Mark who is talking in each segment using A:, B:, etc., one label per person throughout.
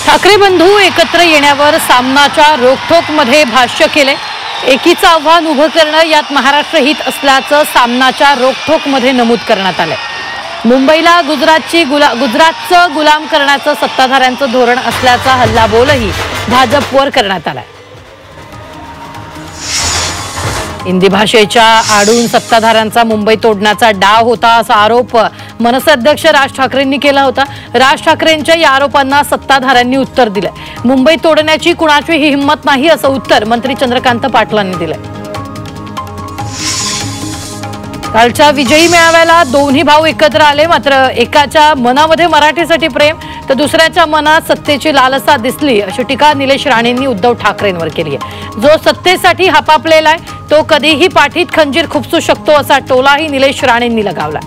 A: ठाकरे बंधू एकत्र येण्यावर सामनाच्या रोखठोकमध्ये भाष्य केले। एकीचं आव्हान उभं करणं यात महाराष्ट्र हित असल्याचं सामनाच्या रोखठोकमध्ये नमूद करण्यात आलंय। मुंबईला गुजरातचं गुलाम करण्याचं सत्ताधाऱ्यांचं धोरण असल्याचा हल्लाबोलही भाजपवर करण्यात आलाय। हिंदी भाषेच्या आडून सत्ताधाऱ्यांचा मुंबई तोडण्याचा डाव होता असा आरोप मनसे अध्यक्ष राज ठाकरेंनी केला होता। राज ठाकरेंच्या या आरोपांना सत्ताधाऱ्यांनी उत्तर दिलंय। मुंबई तोडण्याची कुणाची ही हिंमत नाही असं उत्तर मंत्री चंद्रकांत पाटलांनी दिलंय। कालच्या विजयी मेळाव्याला दोन्ही भाऊ एकत्र आले, मात्र एकाच्या मनामध्ये मराठीसाठी प्रेम तर दुसऱ्याच्या मनात सत्तेची लालसा दिसली अशी टीका निलेश राणेंनी उद्धव ठाकरेंवर केली आहे। जो सत्तेसाठी हापापलेला आहे तो कधीही पाठीत खंजीर खुपसू शकतो असा टोलाही निलेश राणेंनी लगावला।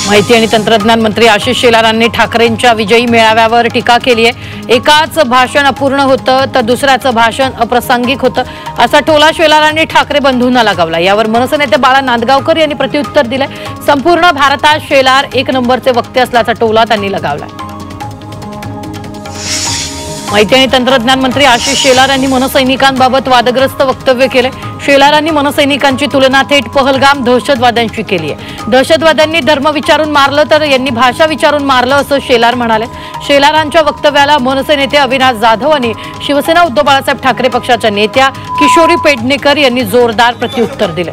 A: माहिती आणि तंत्रज्ञान मंत्री आशिष शेलारांनी ठाकरेंच्या विजयी मेळाव्यावर टीका केली आहे। एकाच भाषण अपूर्ण होतं तर दुसऱ्याचं भाषण अप्रासंगिक होतं असा टोला शेलारांनी ठाकरे बंधूंना लगावला। यावर मनसे नेते बाळा नांदगावकर यांनी प्रत्युत्तर दिले। संपूर्ण भारतात शेलार एक नंबरचे वक्ते असल्याचा टोला त्यांनी लगावला। माहिती आणि तंत्रज्ञान मंत्री आशिष शेलार यांनी मनसैनिकांबाबत वादग्रस्त वक्तव्य केले। शेलारांनी मनसैनिकांची तुलना थेट पहलगाम दहशतवाद्यांशी केली आहे। दहशतवाद्यांनी धर्म विचारून मारलं तर यांनी भाषा विचारून मारलं असं शेलार म्हणाले। शेलारांच्या वक्तव्याला मनसे नेते अविनाश जाधव आणि शिवसेना उद्धव बाळासाहेब ठाकरे पक्षाच्या नेत्या किशोरी पेडणेकर यांनी जोरदार प्रत्युत्तर दिले।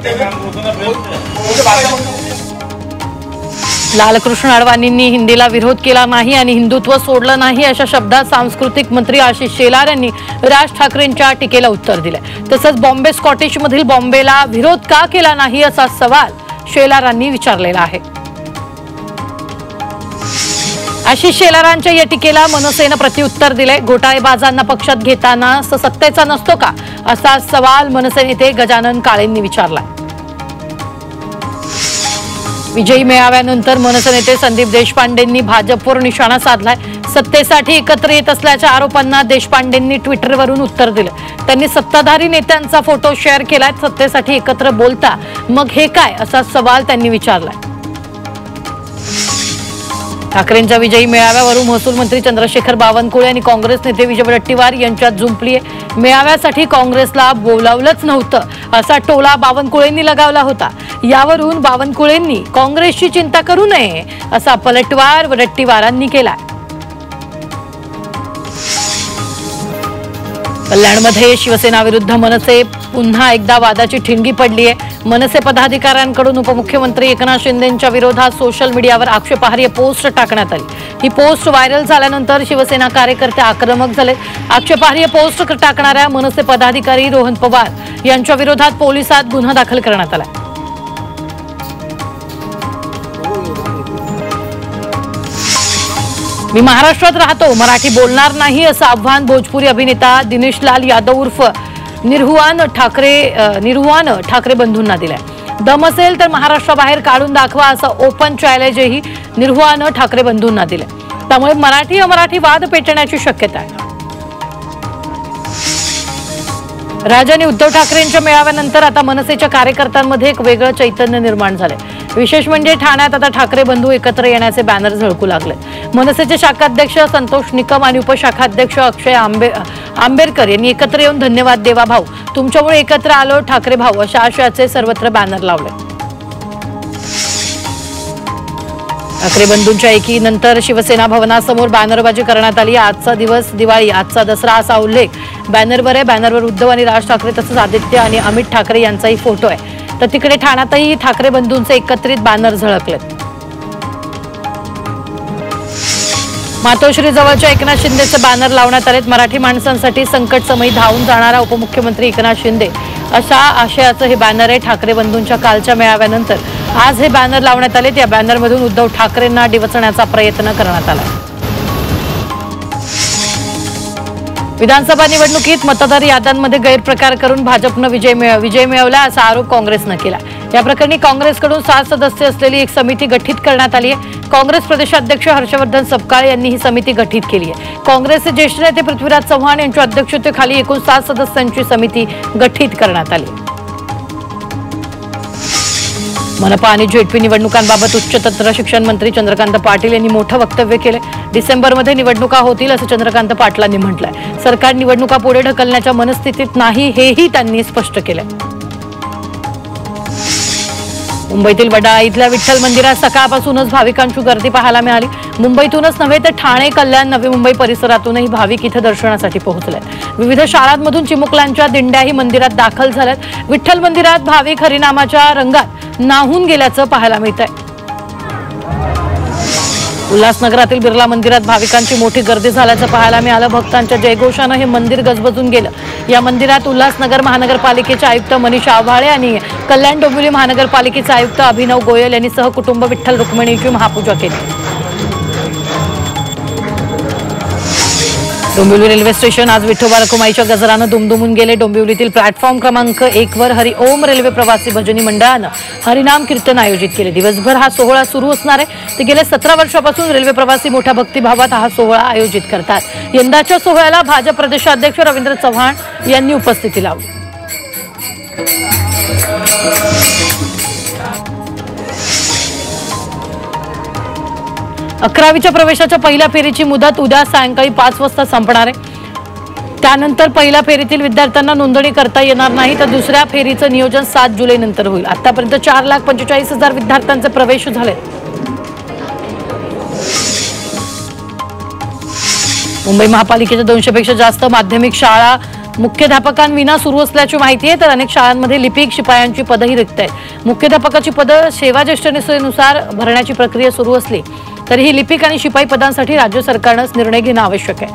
A: लालकृष्ण अडवाणींनी हिंदीला विरोध केला नाही आणि हिंदुत्व सोडलं नाही अशा शब्दात सांस्कृतिक मंत्री आशिष शेलार यांनी राज ठाकरेंच्या टीकेला उत्तर दिले। तसंच बॉम्बे स्कॉटिश मधील बॉम्बेला विरोध का केला नाही असा सवाल शेलारांनी विचारलेला आहे। आशिष शेलारांच्या या टीकेला मनसेनं प्रत्युत्तर दिले। घोटाळेबाजांना पक्षात घेताना सत्तेचा नसतो का असा सवाल मनसे नेते गजानन काळेंनी विचारला। विजयी मेळाव्यानंतर मनसे नेते संदीप देशपांडेंनी भाजपवर निशाणा साधलाय। सत्तेसाठी एकत्र येत असल्याच्या आरोपांना देशपांडेंनी ट्विटरवरून उत्तर दिले। त्यांनी सत्ताधारी नेत्यांचा फोटो शेअर केलाय। सत्तेसाठी एकत्र बोलता मग हे काय असा सवाल त्यांनी विचारलाय। ठाकरेंच्या विजयी मेळाव्यावरून महसूल मंत्री चंद्रशेखर बावनकुळे आणि काँग्रेस नेते विजय वडेट्टीवार यांच्यात जुंपली आहे। मेळाव्यासाठी काँग्रेसला बोलावलंच नव्हतं असा टोला बावनकुळेंनी लगावला होता। यावरून बावनकुळेंनी काँग्रेसची चिंता करू नये असा पलटवार वडेट्टीवारांनी केला। कल्याणमध्ये शिवसेना विरुद्ध मनसे पुन्हा एकदा वादाची ठिणगी पडली आहे। मनसे पदाधिकाऱ्यांकडून उपमुख्यमंत्री एकनाथ शिंदेंच्या विरोधात सोशल मीडियावर आक्षेपार्ह पोस्ट टाकण्यात आली। ही पोस्ट व्हायरल झाल्यानंतर शिवसेना कार्यकर्ते आक्रमक झाले। आक्षेपार्ह पोस्ट टाकणाऱ्या मनसे पदाधिकारी रोहन पवार यांच्या विरोधात पोलिसात गुन्हा दाखल करण्यात आला। मी महाराष्ट्रात राहतो, मराठी बोलणार नाही असं आव्हान भोजपुरी अभिनेता दिनेश लाल यादव उर्फ निरहुआन ठाकरे बंधूंना दिलंय। दम असेल तर महाराष्ट्राबाहेर काढून दाखवा असं ओपन चॅलेंजही निरहुआन ठाकरे बंधूंना दिलंय। त्यामुळे मराठी अमराठी वाद पेटण्याची शक्यता आहे। राज आणि उद्धव ठाकरेंच्या मेळाव्यानंतर आता मनसेच्या कार्यकर्त्यांमध्ये एक वेगळं चैतन्य निर्माण झालंय। विशेष म्हणजे ठाण्यात आता ठाकरे बंधू एकत्र येण्याचे बॅनर झळकू लागले। मनसेचे शाखाध्यक्ष संतोष निकम आणि उपशाखाध्यक्ष अक्षय आंबेरकर यांनी एकत्र येऊन धन्यवाद देवा भाऊ, तुमच्यामुळे एकत्र आलो ठाकरे भाऊ अशा आशयाचे सर्वत्र बॅनर लावले। ठाकरे बंधूंच्या एकीनंतर शिवसेना भवनासमोर बॅनरबाजी करण्यात आली। आजचा दिवस दिवाळी, आजचा दसरा असा उल्लेख बॅनरवर आहे। बॅनरवर उद्धव आणि राज ठाकरे तसंच आदित्य आणि अमित ठाकरे यांचाही फोटो आहे। तर तिकडे ठाण्यातही ठाकरे बंधूंचे एकत्रित बॅनर झळकले। मातोश्री जवळच्या एकनाथ शिंदेचे बॅनर लावण्यात आलेत। मराठी माणसांसाठी संकट समयी धावून जाणारा उपमुख्यमंत्री एकनाथ शिंदे अशा आशयाचं हे बॅनर आहे। ठाकरे बंधूंच्या कालच्या मेळाव्यानंतर आज हे बॅनर लावण्यात आले। त्या बॅनरमधून उद्धव ठाकरेंना डिवचण्याचा प्रयत्न करण्यात आला। विधानसभा निवडणुकीत मतदार याद्यांमध्ये गैरप्रकार करून भाजपनं विजय मिळवला असा आरोप काँग्रेसनं केला। या प्रकरणी काँग्रेसकडून 7 सदस्य असलेली एक समिती गठीत करण्यात आली आहे। काँग्रेस प्रदेशाध्यक्ष हर्षवर्धन सपकाळे यांनी ही समिती गठीत केली आहे। काँग्रेसचे ज्येष्ठ नेते पृथ्वीराज चव्हाण यांच्या अध्यक्षतेखाली एकूण 7 सदस्यांची समिती गठीत करण्यात आली। मनपा आणि जेडपी निवडणुकांबाबत उच्च तंत्र शिक्षण मंत्री चंद्रकांत पाटील यांनी मोठं वक्तव्य केले। डिसेंबरमध्ये निवडणुका होतील असं चंद्रकांत पाटलांनी म्हटलंय। सरकार निवडणुका पुढे ढकलण्याच्या मनस्थितीत नाही हेही त्यांनी स्पष्ट केलंय। मुंबईतील वडाळा इथल्या विठ्ठल मंदिरात सकाळपासूनच भाविकांची गर्दी पाहायला मिळाली। मुंबईतूनच नव्हे तर ठाणे, कल्याण, नवी मुंबई परिसरातूनही भाविक इथे दर्शनासाठी पोहोचलेत। विविध शाळांमधून चिमुकल्यांच्या दिंड्याही मंदिरात दाखल झाल्यात। विठ्ठल मंदिरात भाविक हरिनामाच्या रंगात न्हाऊन गेल्याचं पाहायला मिळतंय। उल्हासनगरातील बिर्ला मंदिरात भाविकांची मोठी गर्दी झाल्याचं पाहायला मिळालं। भक्तांच्या जयघोषानं हे मंदिर गजबजून गेलं। या मंदिरात उल्हासनगर महानगरपालिकेचे आयुक्त मनीष आव्हाळे आणि कल्याण डोंबिवली महानगरपालिकेचे आयुक्त अभिनव गोयल यांनी सहकुटुंब विठ्ठल रुक्मिणीची महापूजा केली। डोंबिवली रेल्वे स्टेशन आज विठोबा रखुमाईच्या गजरानं दुमदुमून गेले। डोंबिवलीतील प्लॅटफॉर्म क्रमांक 1 वर हरि ओम रेल्वे प्रवासी भजनी मंडळानं हरिनाम कीर्तन आयोजित केले। दिवसभर हा सोहळा सुरू असणार आहे। ते गेल्या 17 वर्षापासून रेल्वे प्रवासी मोठ्या भक्तिभावात हा सोहळा आयोजित करतात। यंदाच्या सोहळ्याला भाजप प्रदेशाध्यक्ष रवींद्र चव्हाण यांनी उपस्थिती लावली। अकरावीच्या प्रवेशाच्या पहिल्या फेरीची मुदत उद्या सायंकाळी 5 वाजता संपणार आहे। त्यानंतर पहिल्या फेरीतील विद्यार्थ्यांना नोंदणी करता येणार नाही, तर दुसऱ्या फेरीचं नियोजन 7 जुलै नंतर होईल। आतापर्यंत 4,45,000 विद्यार्थ्यांचे प्रवेश झाले। मुंबई महापालिकेच्या 200 पेक्षा जास्त माध्यमिक शाळा मुख्याध्यापकांविना सुरू असल्याची माहिती आहे, तर अनेक शाळांमध्ये लिपिक शिपायांची पदही रिक्त आहेत। मुख्याध्यापकाची पदं सेवाज्येष्ठतेनुसार भरण्याची प्रक्रिया सुरू असली तरीही लिपिक आणि शिपाई पदांसाठी राज्य सरकारनंच निर्णय घेणं आवश्यक आहे।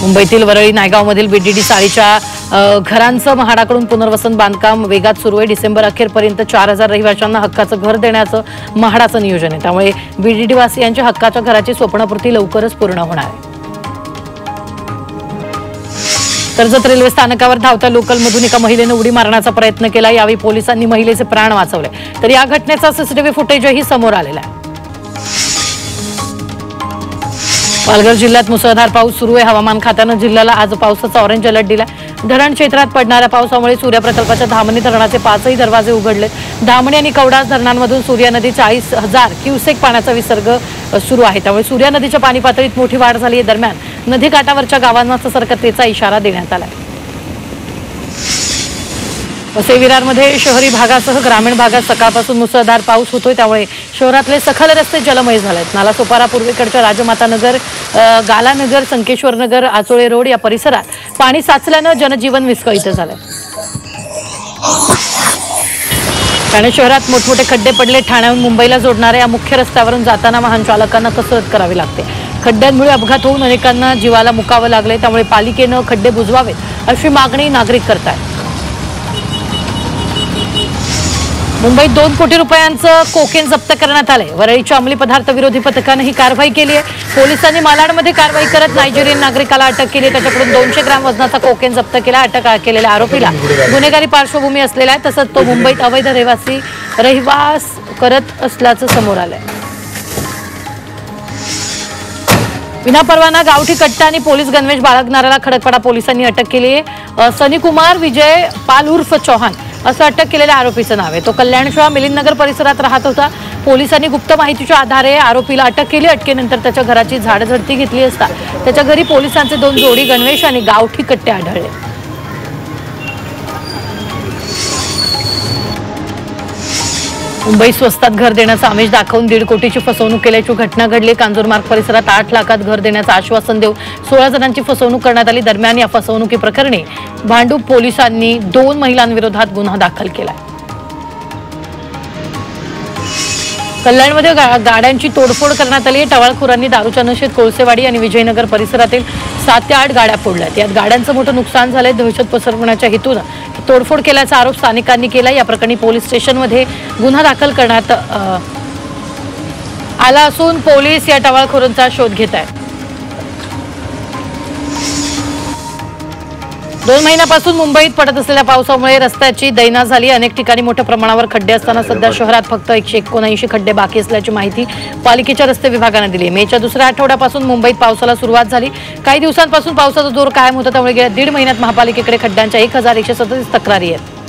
A: मुंबईतील वरळी नायगावमधील बीडीडी चाळीच्या घरांचं म्हाडाकडून पुनर्वसन बांधकाम वेगात सुरू आहे। डिसेंबर अखेरपर्यंत 4,000 रहिवाशांना हक्काचं घर देण्याचं म्हाडाचं नियोजन आहे। त्यामुळे बीडीडी वासियांच्या हक्काच्या घराची स्वप्नपूर्ती लवकरच पूर्ण होणार आहे। कर्जत रेल्वे स्थानकावर धावत्या लोकलमधून एका महिलेने उडी मारण्याचा प्रयत्न केला। यावेळी पोलिसांनी महिलेचे प्राण वाचवले, तर या घटनेचा सीसीटीव्ही फुटेजही समोर आलेला आहे। पालघर जिल्ह्यात मुसळधार पाऊस सुरू आहे। हवामान खात्यानं जिल्ह्याला आज पावसाचा ऑरेंज अलर्ट दिला। धरण क्षेत्रात पडणाऱ्या पावसामुळे सूर्य प्रकल्पाच्या धामणी धरणाचे 5ही दरवाजे उघडले। धामणी आणि कवडास धरणांमधून सूर्या नदी 40,000 क्युसेक पाण्याचा विसर्ग सुरू आहे। त्यामुळे सूर्या नदीच्या पाणी पातळीत मोठी वाढ झाली आहे। दरम्यान नदीकाठावरच्या गावांना सतर्कतेचा इशारा देण्यात आला आहे। वसई विरारमध्ये शहरी भागासह ग्रामीण भागात सकाळपासून मुसळधार पाऊस होतोय, त्यामुळे शहरातले सखल रस्ते जलमय झालेत। नालासोपारा पूर्वेकडच्या राजमाता नगर, गालानगर, संकेश्वर नगर, आचोळे रोड या परिसरात पाणी साचल्यानं जनजीवन विस्कळीत झालंय। ठाणे शहरात मोठमोठे खड्डे पडले। ठाण्याहून मुंबईला जोडणाऱ्या या मुख्य रस्त्यावरून जाताना वाहन चालकांना कसरत करावी लागते। खड्ड्यांमुळे अपघात होऊन अनेकांना जीवाला मुकावं लागले, त्यामुळे पालिकेनं खड्डे बुजवावेत अशी मागणी नागरिक करतात। मुंबईत 2 कोटी रुपयांचं कोकेन जप्त करण्यात आलंय। वरळीच्या अंमली पदार्थ विरोधी पथकानं ही कारवाई केली आहे। पोलिसांनी मालाडमध्ये कारवाई करत नायजेरियन नागरिकाला अटक केली। त्याच्याकडून 200 ग्रॅम वजनाचा कोकेन जप्त केला। अटक केलेल्या आरोपीला गुन्हेगारी पार्श्वभूमी असलेला आहे, तसंच तो मुंबईत अवैध रहिवास करत असल्याचं समोर आलंय। विनापरवाना गावठी कट्टा आणि पोलीस गणवेश बाळगणाऱ्याला खडकपाडा पोलिसांनी अटक केली आहे। सनी कुमार विजय पाल उर्फ चौहान असं अटक केलेल्या आरोपीचं नाव आहे। तो कल्याणच्या मिलिंदनगर परिसरात राहत होता। पोलिसांनी गुप्त माहितीच्या आधारे आरोपीला अटक केली। अटकेनंतर त्याच्या घराची झाडझडती घेतली असता त्याच्या घरी पोलिसांचे 2 जोडी गणवेश आणि गावठी कट्टे आढळले। मुंबईत स्वस्तात घर देण्याचं आमिष दाखवून 1.5 कोटीची फसवणूक केल्याची घटना घडली। कांजूरमार्ग परिसरात 8 लाखात घर देण्याचं आश्वासन देऊन 16 जणांची फसवणूक करण्यात आली। दरम्यान या फसवणुकीप्रकरणी भांडूप पोलिसांनी 2 महिलांविरोधात गुन्हा दाखल केला। कल्याणमध्ये गाड्यांची तोडफोड करण्यात आली। टवाळखोरांनी दारूच्या नशेत कोळसेवाडी आणि विजयनगर परिसरातील 7 ते 8 गाड्या फोडल्यात। यात गाड्यांचं मोठं नुकसान झालंय। दहशत पसरवण्याच्या हेतूनं तोडफोड केल्याचा आरोप स्थानिकांनी केला। या प्रकरणी पोलीस स्टेशनमध्ये गुन्हा दाखल करण्यात आला असून पोलीस या टवाळखोरांचा शोध घेत आहेत। 2 महिन्यापासून मुंबईत पडत असलेल्या पावसामुळे रस्त्याची दैना झाली। अनेक ठिकाणी मोठ्या प्रमाणावर खड्डे असताना सध्या शहरात फक्त 179 खड्डे बाकी असल्याची माहिती पालिकेच्या रस्ते विभागाने दिली। मेच्या दुसऱ्या आठवड्यापासून मुंबईत पावसाला सुरुवात झाली। काही दिवसांपासून पावसाचा जोर कायम होता, त्यामुळे गेल्या 1.5 महिन्यात महापालिकेकडे खड्ड्यांच्या 1137 तक्रारी आहेत।